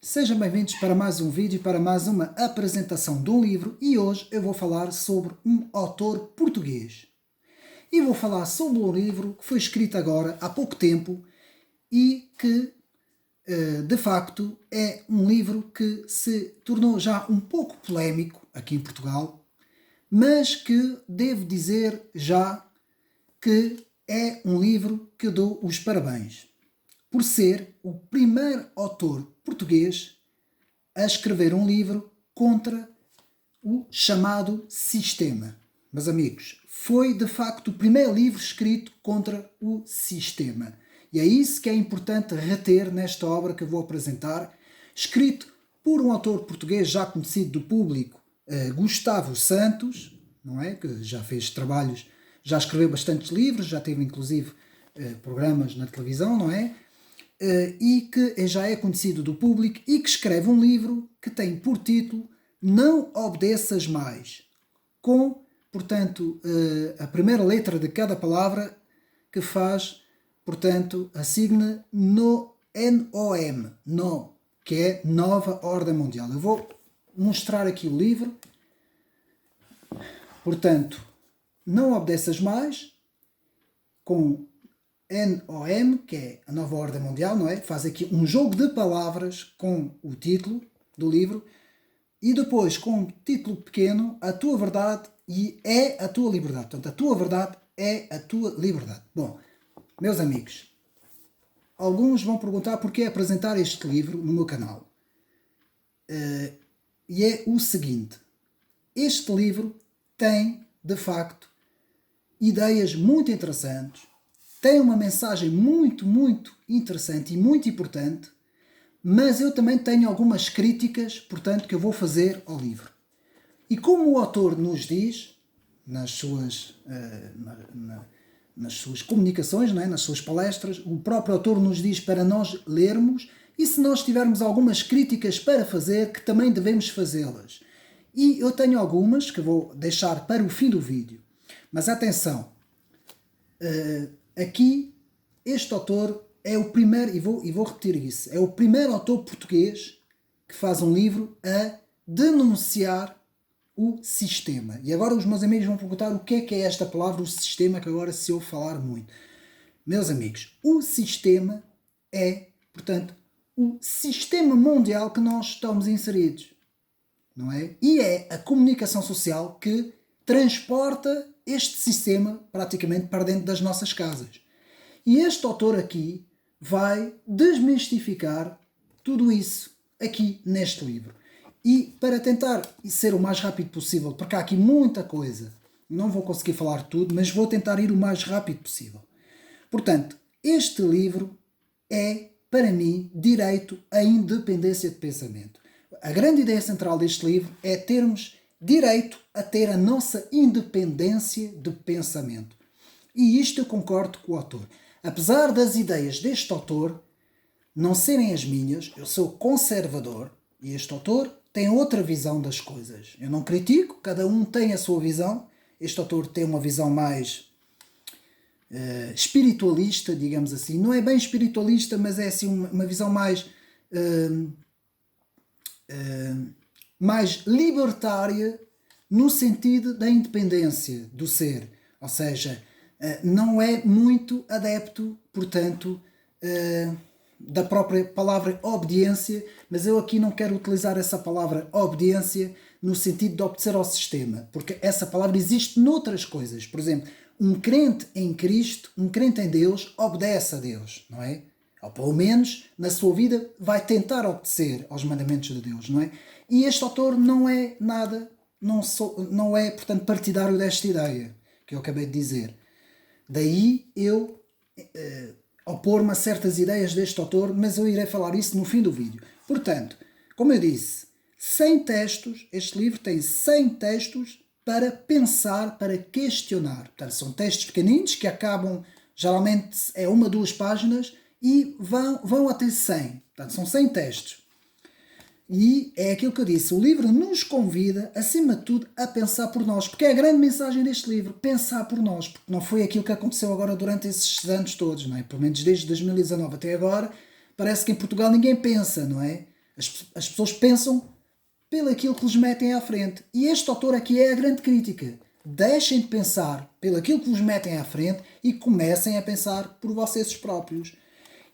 Sejam bem-vindos para mais um vídeo, para mais uma apresentação de um livro, e hoje eu vou falar sobre um autor português. E vou falar sobre um livro que foi escrito agora há pouco tempo e que, de facto, é um livro que se tornou já um pouco polémico aqui em Portugal, mas que devo dizer já que é um livro que eu dou os parabéns, por ser o primeiro autor português a escrever um livro contra o chamado sistema. Meus amigos, foi de facto o primeiro livro escrito contra o sistema. E é isso que é importante reter nesta obra que eu vou apresentar, escrito por um autor português já conhecido do público, Gustavo Santos, não é? Que já fez trabalhos, já escreveu bastantes livros, já teve inclusive programas na televisão, não é? E que já é conhecido do público e que escreve um livro que tem por título Não Obedeças Mais, com, portanto, a primeira letra de cada palavra que faz, portanto, a sigla NOM, NO, que é Nova Ordem Mundial. Eu vou mostrar aqui o livro. Portanto, Não Obedeças Mais, com NOM, que é a Nova Ordem Mundial, não é? Faz aqui um jogo de palavras com o título do livro e depois com um título pequeno, A Tua Verdade e É a Tua Liberdade. Portanto, a tua verdade é a tua liberdade. Bom, meus amigos, alguns vão perguntar porquê apresentar este livro no meu canal. E é o seguinte, este livro tem, de facto, ideias muito interessantes, tem uma mensagem muito interessante e muito importante, mas eu também tenho algumas críticas, portanto, que eu vou fazer ao livro. E como o autor nos diz, nas suas comunicações, não é? Nas suas palestras, o próprio autor nos diz para nós lermos e se nós tivermos algumas críticas para fazer, que também devemos fazê-las. E eu tenho algumas que vou deixar para o fim do vídeo. Mas atenção, aqui este autor é o primeiro, e vou repetir isso, é o primeiro autor português que faz um livro a denunciar o sistema. E agora os meus amigos vão perguntar o que é esta palavra, o sistema, que agora se ouve falar muito. Meus amigos, o sistema é, portanto, o sistema mundial que nós estamos inseridos, não é? E é a comunicação social que transporta este sistema praticamente para dentro das nossas casas. E este autor aqui vai desmistificar tudo isso aqui neste livro. E para tentar ser o mais rápido possível, porque há aqui muita coisa, não vou conseguir falar tudo, mas vou tentar ir o mais rápido possível. Portanto, este livro é, para mim, direito à independência de pensamento. A grande ideia central deste livro é termos direito a ter a nossa independência de pensamento. E isto eu concordo com o autor. Apesar das ideias deste autor não serem as minhas, eu sou conservador e este autor tem outra visão das coisas. Eu não critico, cada um tem a sua visão. Este autor tem uma visão mais espiritualista, digamos assim. Não é bem espiritualista, mas é assim uma visão mais libertária no sentido da independência do ser. Ou seja, não é muito adepto, portanto, da própria palavra obediência, mas eu aqui não quero utilizar essa palavra obediência no sentido de obedecer ao sistema, porque essa palavra existe noutras coisas. Por exemplo, um crente em Cristo, um crente em Deus, obedece a Deus, não é? Ou pelo menos, na sua vida, vai tentar obedecer aos mandamentos de Deus, não é? E este autor não é nada, não é, portanto, partidário desta ideia que eu acabei de dizer. Daí eu opor-me a certas ideias deste autor, mas eu irei falar isso no fim do vídeo. Portanto, como eu disse, 100 textos, este livro tem 100 textos para pensar, para questionar. Portanto, são textos pequeninos que acabam, geralmente é 1 ou 2 páginas, e vão até 100. Portanto, são 100 textos. E é aquilo que eu disse, o livro nos convida, acima de tudo, a pensar por nós, porque é a grande mensagem deste livro, pensar por nós, porque não foi aquilo que aconteceu agora durante esses anos todos, não é? Pelo menos desde 2019 até agora, parece que em Portugal ninguém pensa, não é? As pessoas pensam pelo aquilo que lhes metem à frente. E este autor aqui é a grande crítica. Deixem de pensar pelo aquilo que vos metem à frente e comecem a pensar por vocês próprios.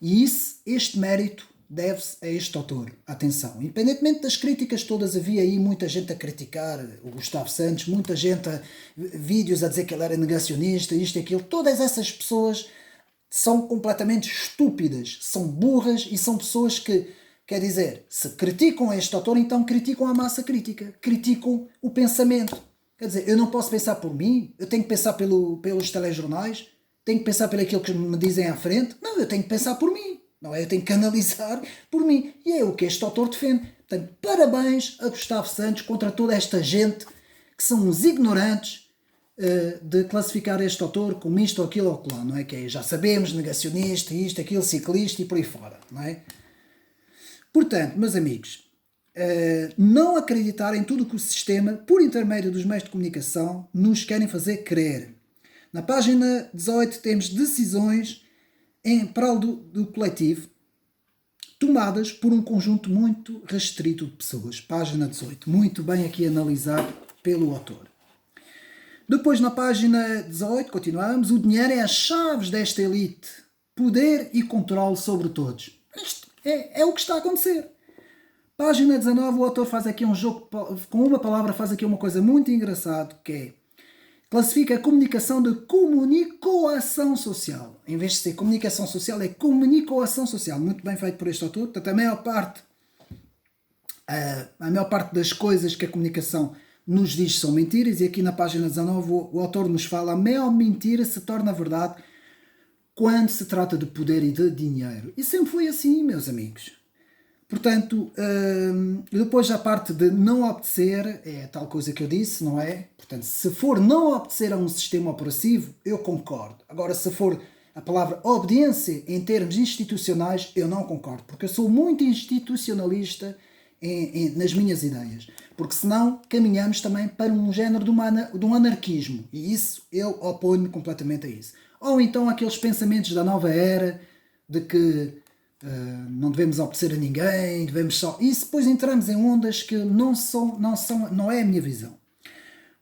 E este mérito deve-se a este autor. Atenção, independentemente das críticas todas, havia aí muita gente a criticar o Gustavo Santos, muita gente, vídeos a dizer que ele era negacionista, isto e aquilo. Todas essas pessoas são completamente estúpidas, são burras e são pessoas que, quer dizer, se criticam este autor, então criticam a massa crítica, criticam o pensamento. Quer dizer, eu não posso pensar por mim, eu tenho que pensar pelos telejornais, tenho que pensar pelo aquilo que me dizem à frente. Não, eu tenho que pensar por mim. Não é? Eu tenho que analisar por mim. E é o que este autor defende. Portanto, parabéns a Gustavo Santos contra toda esta gente que são uns ignorantes de classificar este autor como isto ou aquilo ou aquilo, não é? Que é, já sabemos, negacionista, isto, aquilo, ciclista e por aí fora, não é? Portanto, meus amigos, não acreditar em tudo que o sistema, por intermédio dos meios de comunicação, nos querem fazer crer. Na página 18 temos decisões em prol do coletivo, tomadas por um conjunto muito restrito de pessoas. Página 18, muito bem aqui analisado pelo autor. Depois, na página 18, continuamos, o dinheiro é as chaves desta elite, poder e controle sobre todos. Isto é o que está a acontecer. Página 19, o autor faz aqui um jogo, com uma palavra faz aqui uma coisa muito engraçada, que é, classifica a comunicação de comunicação social. Em vez de ser comunicação social, é comunicação social. Muito bem feito por este autor. Portanto, a maior parte das coisas que a comunicação nos diz são mentiras. E aqui na página 19 o autor nos fala a maior mentira se torna verdade quando se trata de poder e de dinheiro. E sempre foi assim, meus amigos. Portanto, depois a parte de não obedecer, é tal coisa que eu disse, não é? Portanto, se for não obedecer a um sistema operativo, eu concordo. Agora, se for a palavra obediência em termos institucionais, eu não concordo, porque eu sou muito institucionalista nas minhas ideias. Porque senão caminhamos também para um género de um anarquismo. E isso, eu oponho-me completamente a isso. Ou então aqueles pensamentos da nova era, de que não devemos obedecer a ninguém, devemos só... Isso depois entramos em ondas que não é a minha visão.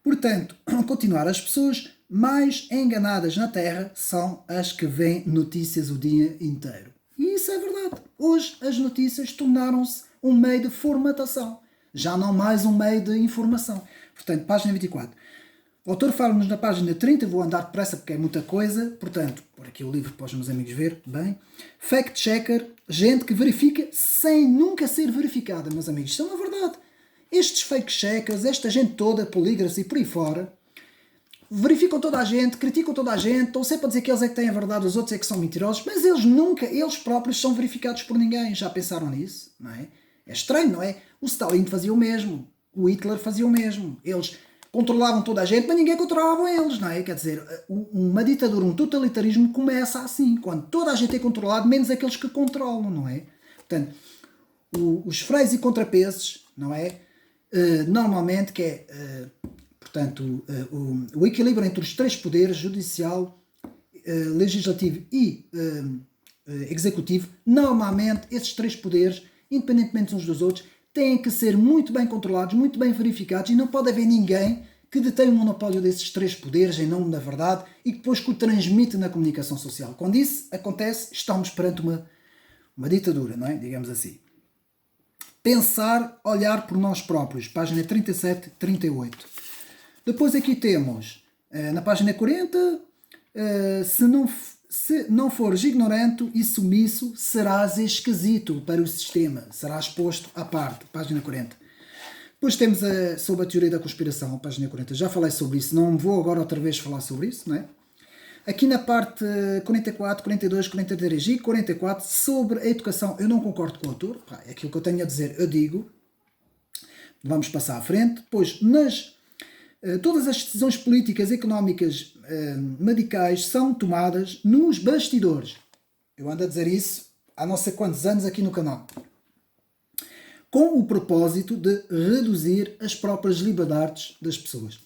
Portanto, continuar, as pessoas mais enganadas na Terra são as que veem notícias o dia inteiro. E isso é verdade. Hoje as notícias tornaram-se um meio de formatação, já não mais um meio de informação. Portanto, página 24. O autor fala-nos na página 30, vou andar depressa porque é muita coisa, portanto, por aqui o livro para os meus amigos ver, bem. Fact-checker, gente que verifica sem nunca ser verificada, meus amigos. Isto é uma verdade. Estes fake-checkers, esta gente toda, polígrafos e por aí fora, verificam toda a gente, criticam toda a gente, estão sempre a dizer que eles é que têm a verdade, os outros é que são mentirosos, mas eles próprios são verificados por ninguém. Já pensaram nisso? Não é? É estranho, não é? O Stalin fazia o mesmo, o Hitler fazia o mesmo. Eles controlavam toda a gente, mas ninguém controlava eles, não é? Quer dizer, uma ditadura, um totalitarismo começa assim, quando toda a gente é controlado, menos aqueles que controlam, não é? Portanto, os freios e contrapesos, não é? Normalmente, que é, portanto, o equilíbrio entre os três poderes, judicial, legislativo e executivo, normalmente esses três poderes, independentemente uns dos outros, têm que ser muito bem controlados, muito bem verificados, e não pode haver ninguém que detém o monopólio desses três poderes em nome da verdade e que depois que o transmite na comunicação social. Quando isso acontece, estamos perante uma ditadura, não é? Digamos assim. Pensar, olhar por nós próprios, página 37, 38. Depois aqui temos, na página 40, se não fores ignorante e sumiço, serás esquisito para o sistema. Serás posto à parte. Página 40. Depois temos sobre a teoria da conspiração, página 40. Já falei sobre isso. Não vou agora outra vez falar sobre isso, não é? Aqui na parte 44, 42, 43 e 44, sobre a educação, eu não concordo com o autor. É aquilo que eu tenho a dizer, eu digo. Vamos passar à frente. Depois, todas as decisões políticas, económicas, medicais são tomadas nos bastidores. Eu ando a dizer isso há não sei quantos anos aqui no canal. Com o propósito de reduzir as próprias liberdades das pessoas.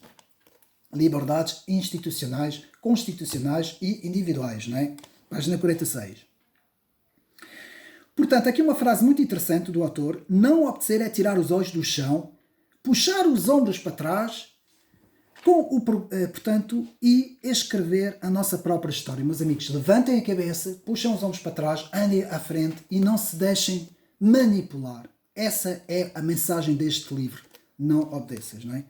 Liberdades institucionais, constitucionais e individuais, não é? Página 46. Portanto, aqui uma frase muito interessante do autor: não obedecer é tirar os olhos do chão, puxar os ombros para trás, portanto, e escrever a nossa própria história. Meus amigos, levantem a cabeça, puxem os ombros para trás, andem à frente e não se deixem manipular. Essa é a mensagem deste livro. Não obedeças, não é?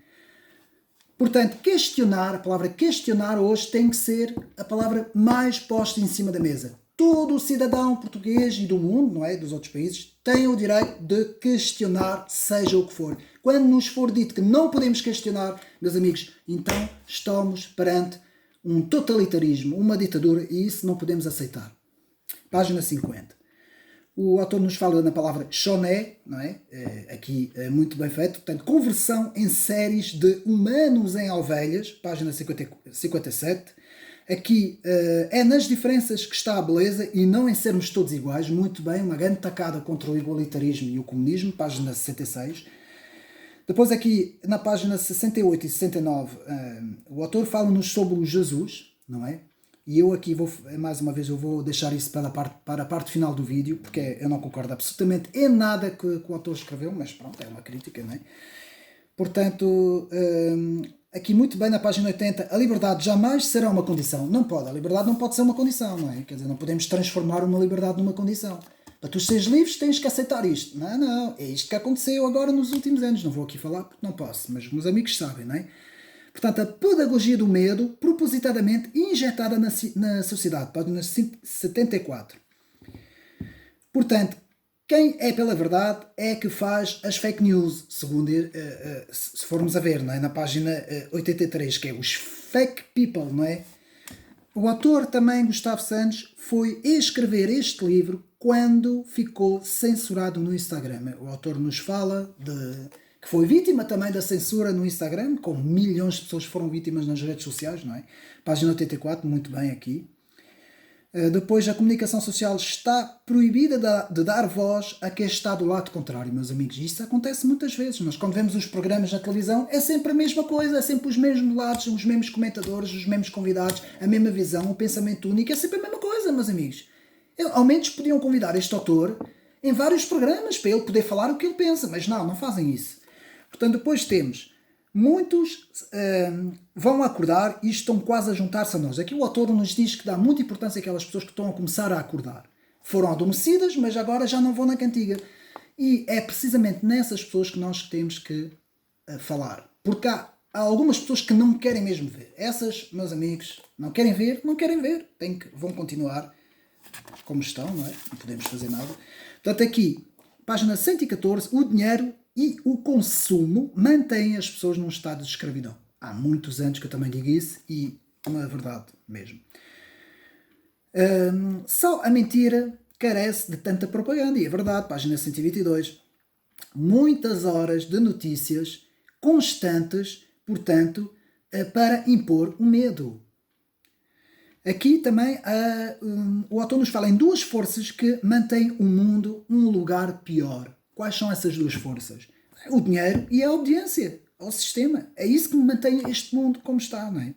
Portanto, questionar, a palavra questionar hoje tem que ser a palavra mais posta em cima da mesa. Todo o cidadão português e do mundo, não é, dos outros países, tem o direito de questionar, seja o que for. Quando nos for dito que não podemos questionar, meus amigos, então estamos perante um totalitarismo, uma ditadura, e isso não podemos aceitar. Página 50. O autor nos fala na palavra choné, não é? Aqui é muito bem feito. Portanto, conversão em séries de humanos em ovelhas, página 57. Aqui é nas diferenças que está a beleza e não em sermos todos iguais. Muito bem, uma grande tacada contra o igualitarismo e o comunismo, página 66. Depois aqui, na página 68 e 69, o autor fala-nos sobre o Jesus, não é? E eu aqui, mais uma vez, eu vou deixar isso para a parte final do vídeo, porque eu não concordo absolutamente em nada que o autor escreveu, mas pronto, é uma crítica, não é? Portanto, aqui muito bem na página 80, a liberdade jamais será uma condição. Não pode, a liberdade não pode ser uma condição, não é? Quer dizer, não podemos transformar uma liberdade numa condição. Para tu seres livres tens que aceitar isto. Não, é isto que aconteceu agora nos últimos anos. Não vou aqui falar porque não posso, mas meus amigos sabem, não é? Portanto, a pedagogia do medo, propositadamente injetada na sociedade. Página 74. Portanto, quem é pela verdade é que faz as fake news, segundo se formos a ver, não é? Na página 83, que é os fake people, não é? O autor também, Gustavo Santos, foi escrever este livro quando ficou censurado no Instagram. O autor nos fala que foi vítima também da censura no Instagram, como milhões de pessoas foram vítimas nas redes sociais, não é? Página 84, muito bem aqui. Depois, a comunicação social está proibida de dar voz a quem está do lado contrário, meus amigos. Isso acontece muitas vezes. Nós, quando vemos os programas na televisão, é sempre a mesma coisa, é sempre os mesmos lados, os mesmos comentadores, os mesmos convidados, a mesma visão, o pensamento único, é sempre a mesma coisa, meus amigos. Ao menos podiam convidar este autor em vários programas para ele poder falar o que ele pensa, mas não fazem isso. Portanto, depois temos muitos vão acordar e estão quase a juntar-se a nós. Aqui o autor nos diz que dá muita importância àquelas pessoas que estão a começar a acordar. Foram adormecidas, mas agora já não vão na cantiga. E é precisamente nessas pessoas que nós temos que falar. Porque há algumas pessoas que não querem mesmo ver. Essas, meus amigos, não querem ver. Vão continuar como estão, não é? Não podemos fazer nada. Portanto, aqui, página 114, o dinheiro e o consumo mantêm as pessoas num estado de escravidão. Há muitos anos que eu também digo isso e não é verdade mesmo. Só a mentira carece de tanta propaganda, e é verdade, página 122. Muitas horas de notícias constantes, portanto, para impor o medo. Aqui também o autor nos fala em duas forças que mantêm o mundo um lugar pior. Quais são essas duas forças? O dinheiro e a obediência ao sistema. É isso que mantém este mundo como está, não é?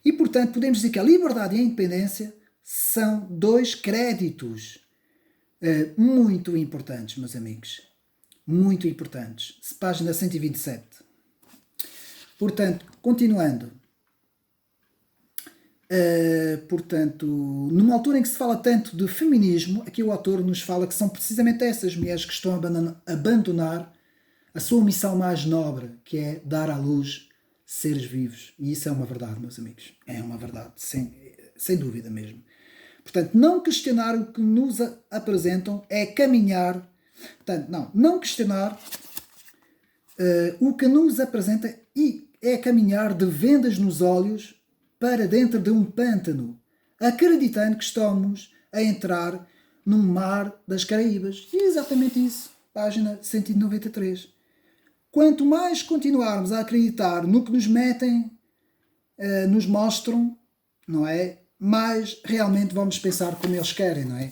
E, portanto, podemos dizer que a liberdade e a independência são dois créditos muito importantes, meus amigos. Muito importantes. Página 127. Portanto, continuando. Portanto, numa altura em que se fala tanto de feminismo, aqui o autor nos fala que são precisamente essas mulheres que estão a abandonar a sua missão mais nobre, que é dar à luz seres vivos. E isso é uma verdade, meus amigos. É uma verdade, sem dúvida mesmo. Portanto, não questionar o que nos apresentam é caminhar. Portanto, não questionar o que nos apresenta e é caminhar de vendas nos olhos para dentro de um pântano, acreditando que estamos a entrar num mar das Caraíbas. E é exatamente isso. Página 193. Quanto mais continuarmos a acreditar no que nos metem, nos mostram, não é? Mais realmente vamos pensar como eles querem, não é?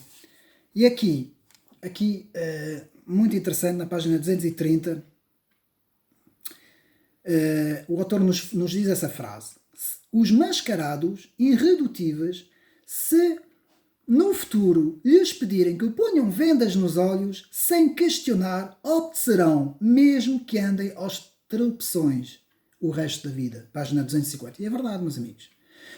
E aqui muito interessante, na página 230, o autor nos diz essa frase: os mascarados irredutíveis se no futuro lhes pedirem que ponham vendas nos olhos, sem questionar, obedecerão, mesmo que andem aos tropeções o resto da vida. Página 250. E é verdade, meus amigos.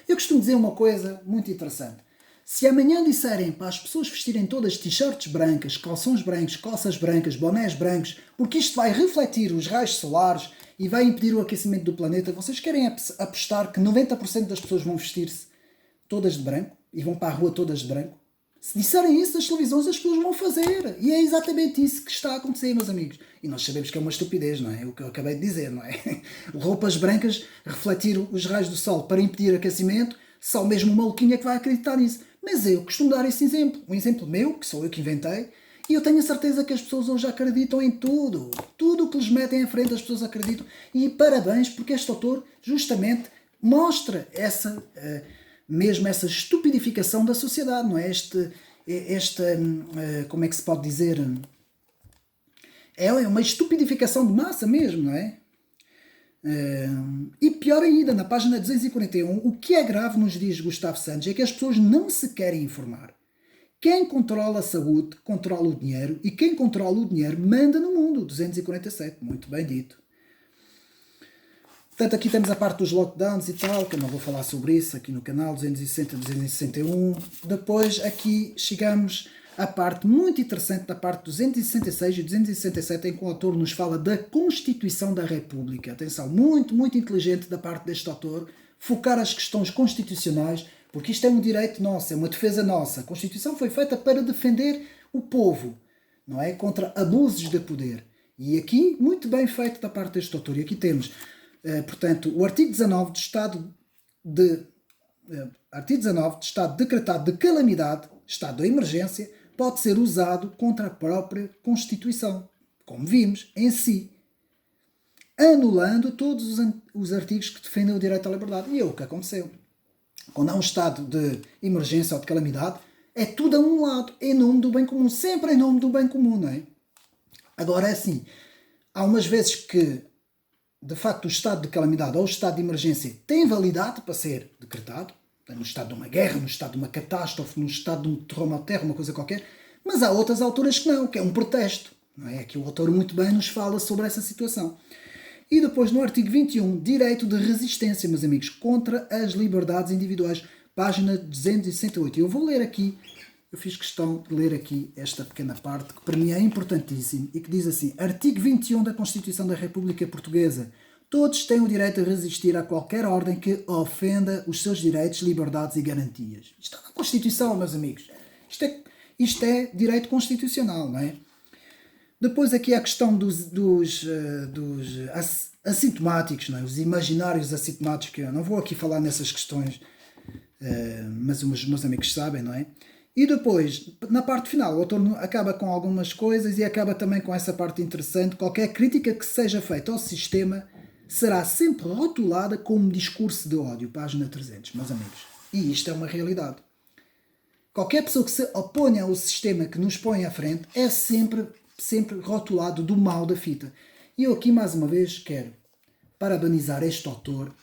Eu costumo dizer uma coisa muito interessante. Se amanhã disserem para as pessoas vestirem todas t-shirts brancas, calções brancos, calças brancas, bonés brancos, porque isto vai refletir os raios solares e vai impedir o aquecimento do planeta, vocês querem apostar que 90% das pessoas vão vestir-se todas de branco e vão para a rua todas de branco? Se disserem isso nas televisões, as pessoas vão fazer. E é exatamente isso que está a acontecer, meus amigos. E nós sabemos que é uma estupidez, não é? O que eu acabei de dizer, não é? Roupas brancas refletir os raios do sol para impedir aquecimento, só mesmo um maluquinho é que vai acreditar nisso. Mas eu costumo dar esse exemplo. Um exemplo meu, que sou eu que inventei, e eu tenho a certeza que as pessoas hoje acreditam em tudo. Tudo o que lhes metem em frente as pessoas acreditam. E parabéns, porque este autor justamente mostra mesmo essa estupidificação da sociedade, não é? Como é que se pode dizer? É uma estupidificação de massa mesmo, não é? E pior ainda, na página 241, o que é grave, nos diz Gustavo Santos, é que as pessoas não se querem informar. Quem controla a saúde, controla o dinheiro, e quem controla o dinheiro manda no mundo. 247, muito bem dito. Portanto, aqui temos a parte dos lockdowns e tal, que eu não vou falar sobre isso aqui no canal, 260, 261. Depois aqui chegamos à parte muito interessante da parte 266 e 267, em que o autor nos fala da Constituição da República. Atenção, muito, muito inteligente da parte deste autor, focar as questões constitucionais, porque isto é um direito nosso, é uma defesa nossa. A Constituição foi feita para defender o povo, não é? Contra abusos de poder. E aqui, muito bem feito da parte deste autor. E aqui temos... portanto, o artigo 19 de estado de estado decretado de calamidade, estado de emergência, pode ser usado contra a própria Constituição, como vimos, em si, anulando todos os artigos que defendem o direito à liberdade. E é o que aconteceu. Quando há um estado de emergência ou de calamidade, é tudo a um lado, em nome do bem comum, sempre em nome do bem comum, não é? Agora é assim, há umas vezes que de facto o estado de calamidade ou o estado de emergência tem validade para ser decretado, no estado de uma guerra, no estado de uma catástrofe, no estado de um terreno à terra, uma coisa qualquer, mas há outras alturas que não, que é um protesto. Não é? Aqui o autor muito bem nos fala sobre essa situação. E depois no artigo 21, direito de resistência, meus amigos, contra as liberdades individuais, página 268. Eu vou ler aqui, eu fiz questão de ler aqui esta pequena parte, que para mim é importantíssimo, e que diz assim: artigo 21 da Constituição da República Portuguesa. Todos têm o direito a resistir a qualquer ordem que ofenda os seus direitos, liberdades e garantias. Isto está na Constituição, meus amigos. Isto é direito constitucional, não é? Depois aqui a questão dos assintomáticos, não é? Os imaginários assintomáticos, que eu não vou aqui falar nessas questões, mas os meus amigos sabem, não é? E depois, na parte final, o autor acaba com algumas coisas e acaba também com essa parte interessante. Qualquer crítica que seja feita ao sistema será sempre rotulada como discurso de ódio. Página 300, meus amigos. E isto é uma realidade. Qualquer pessoa que se oponha ao sistema que nos põe à frente é sempre rotulado do mal da fita. E eu aqui, mais uma vez, quero parabenizar este autor,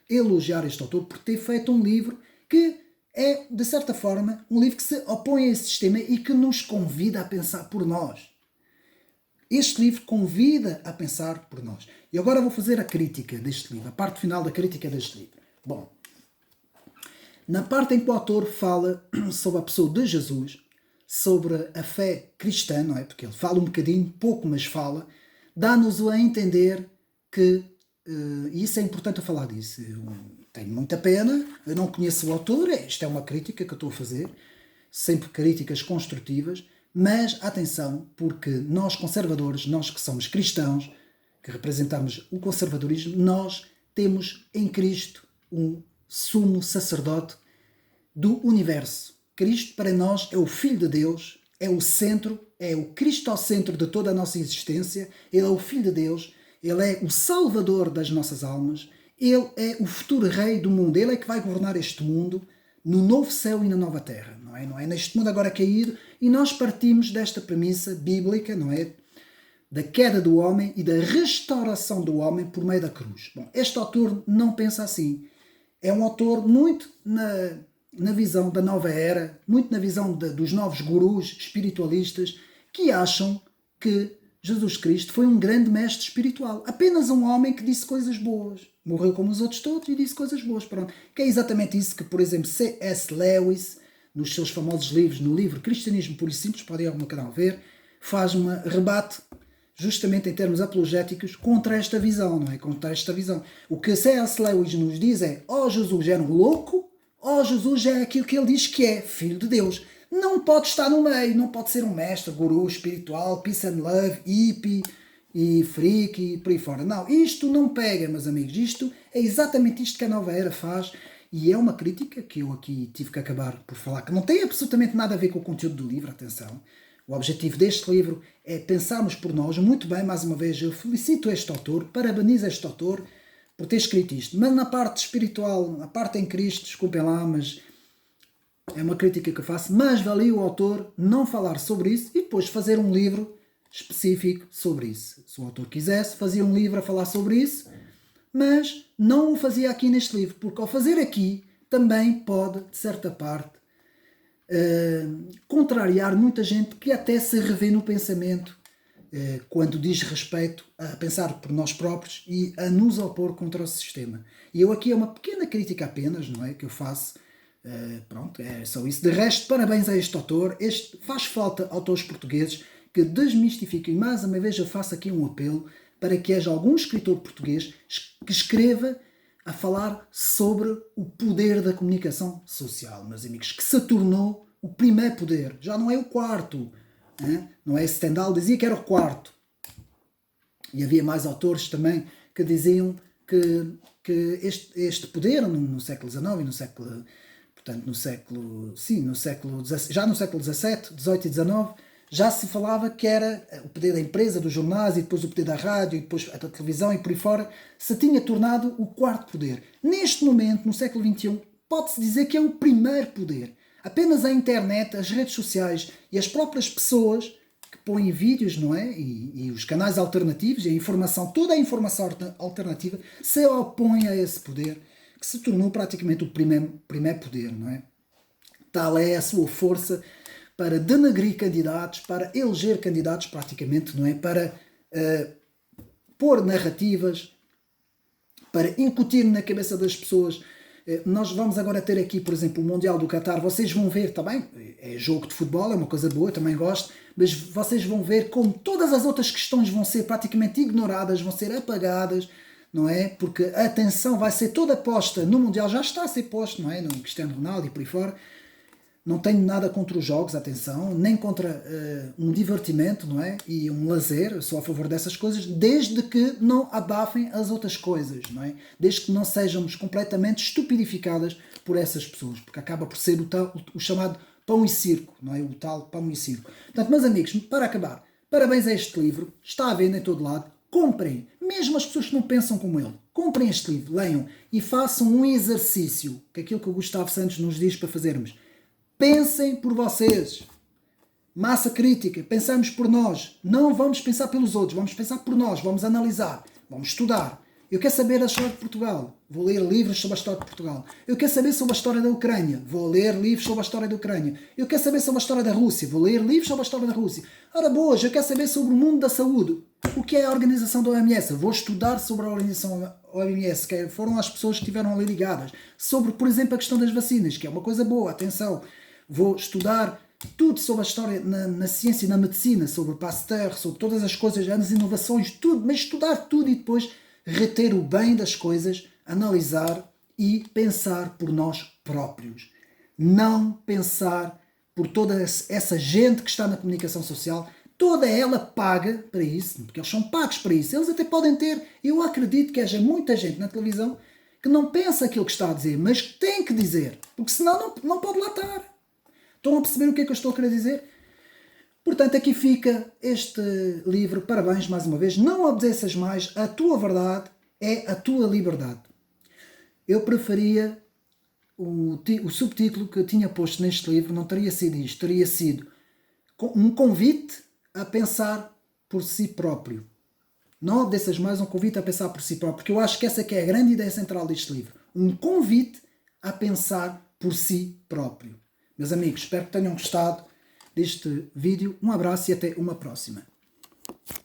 elogiar este autor por ter feito um livro que é, de certa forma, um livro que se opõe a esse sistema e que nos convida a pensar por nós. Este livro convida a pensar por nós. E agora vou fazer a crítica deste livro, a parte final da crítica deste livro. Bom, na parte em que o autor fala sobre a pessoa de Jesus, sobre a fé cristã, não é? Porque ele fala um bocadinho, pouco, mas fala, dá-nos a entender que, e isso é importante eu falar disso, tenho muita pena, eu não conheço o autor, isto é uma crítica que eu estou a fazer, sempre críticas construtivas, mas atenção, porque nós conservadores, nós que somos cristãos, que representamos o conservadorismo, nós temos em Cristo um sumo sacerdote do universo. Cristo para nós é o Filho de Deus, é o centro, é o cristocentro de toda a nossa existência, ele é o Filho de Deus, ele é o Salvador das nossas almas, ele é o futuro Rei do mundo, ele é que vai governar este mundo no novo céu e na nova terra, não é? Não é neste mundo agora caído, e nós partimos desta premissa bíblica, não é? Da queda do homem e da restauração do homem por meio da cruz. Bom, este autor não pensa assim. É um autor muito na visão da nova era, muito na visão dos novos gurus espiritualistas que acham que Jesus Cristo foi um grande mestre espiritual. Apenas um homem que disse coisas boas. Morreu como os outros todos e disse coisas boas. Pronto. Que é exatamente isso que, por exemplo, C.S. Lewis, nos seus famosos livros, no livro Cristianismo Puro e Simples, podem ir ao meu canal ver, faz um rebate justamente em termos apologéticos contra esta visão, não é? Contra esta visão. O que C.S. Lewis nos diz é: Jesus é um louco, Jesus é aquilo que ele diz que é, filho de Deus. Não pode estar no meio, não pode ser um mestre, guru espiritual, peace and love, hippie e freak e por aí fora. Não, isto não pega, meus amigos. Isto é exatamente isto que a nova era faz e é uma crítica que eu aqui tive que acabar por falar, que não tem absolutamente nada a ver com o conteúdo do livro, atenção. O objetivo deste livro é pensarmos por nós. Muito bem, mais uma vez, eu felicito este autor, parabenizo este autor por ter escrito isto. Mas na parte espiritual, na parte em Cristo, desculpem lá, mas é uma crítica que eu faço, mas valia o autor não falar sobre isso e depois fazer um livro específico sobre isso. Se o autor quisesse, fazia um livro a falar sobre isso, mas não o fazia aqui neste livro, porque ao fazer aqui também pode, de certa parte, contrariar muita gente que até se revê no pensamento quando diz respeito a pensar por nós próprios e a nos opor contra o sistema. E eu aqui é uma pequena crítica apenas, não é, que eu faço. Pronto, é só isso. De resto, parabéns a este autor. Faz falta autores portugueses que desmistifiquem. Mais uma vez eu faço aqui um apelo para que haja algum escritor português que escreva a falar sobre o poder da comunicação social, meus amigos, que se tornou o primeiro poder. Já não é o quarto. Não é? Stendhal dizia que era o quarto. E havia mais autores também que diziam que este poder no século XIX e no século... Portanto, já no século XVII, XVIII e XIX, já se falava que era o poder da empresa, dos jornais, e depois o poder da rádio, e depois da televisão, e por aí fora, se tinha tornado o quarto poder. Neste momento, no século XXI, pode-se dizer que é o primeiro poder. Apenas a internet, as redes sociais e as próprias pessoas que põem vídeos, não é? E os canais alternativos, e a informação, toda a informação alternativa, se opõe a esse poder, que se tornou praticamente o primeiro poder, não é? Tal é a sua força para denegrir candidatos, para eleger candidatos praticamente, não é? Para pôr narrativas, para incutir na cabeça das pessoas. Nós vamos agora ter aqui, por exemplo, o Mundial do Qatar. Vocês vão ver, está bem? É jogo de futebol, é uma coisa boa, eu também gosto, mas vocês vão ver como todas as outras questões vão ser praticamente ignoradas, vão ser apagadas, não é? Porque a atenção vai ser toda posta no Mundial, já está a ser posto, não é? No Cristiano Ronaldo e por aí fora. Não tenho nada contra os jogos, atenção, nem contra um divertimento, não é? E um lazer, sou a favor dessas coisas, desde que não abafem as outras coisas, não é? Desde que não sejamos completamente estupidificadas por essas pessoas, porque acaba por ser o chamado pão e circo, não é? O tal pão e circo. Portanto, meus amigos, para acabar, parabéns a este livro, está à venda em todo lado, comprem, mesmo as pessoas que não pensam como ele, comprem este livro, leiam e façam um exercício, que é aquilo que o Gustavo Santos nos diz para fazermos. Pensem por vocês. Massa crítica. Pensamos por nós. Não vamos pensar pelos outros. Vamos pensar por nós. Vamos analisar. Vamos estudar. Eu quero saber a história de Portugal. Vou ler livros sobre a história de Portugal. Eu quero saber sobre a história da Ucrânia. Vou ler livros sobre a história da Ucrânia. Eu quero saber sobre a história da Rússia. Vou ler livros sobre a história da Rússia. Ora boas, eu quero saber sobre o mundo da saúde. O que é a organização da OMS? Vou estudar sobre a organização OMS, que foram as pessoas que estiveram ali ligadas. Sobre, por exemplo, a questão das vacinas, que é uma coisa boa, atenção. Vou estudar tudo sobre a história na ciência e na medicina, sobre Pasteur, sobre todas as coisas, as inovações, tudo, mas estudar tudo e depois reter o bem das coisas, analisar e pensar por nós próprios. Não pensar por toda essa gente que está na comunicação social, toda ela paga para isso, porque eles são pagos para isso. Eles até podem ter, eu acredito que haja muita gente na televisão que não pensa aquilo que está a dizer, mas que tem que dizer, porque senão não pode lá estar. Estão a perceber o que é que eu estou a querer dizer? Portanto, aqui fica este livro. Parabéns mais uma vez. Não obedeças mais. A tua verdade é a tua liberdade. Eu preferia o subtítulo que eu tinha posto neste livro, não teria sido isto. Teria sido um convite a pensar por si próprio. Não obedeças mais, um convite a pensar por si próprio. Porque eu acho que essa que é a grande ideia central deste livro. Um convite a pensar por si próprio. Meus amigos, espero que tenham gostado deste vídeo. Um abraço e até uma próxima.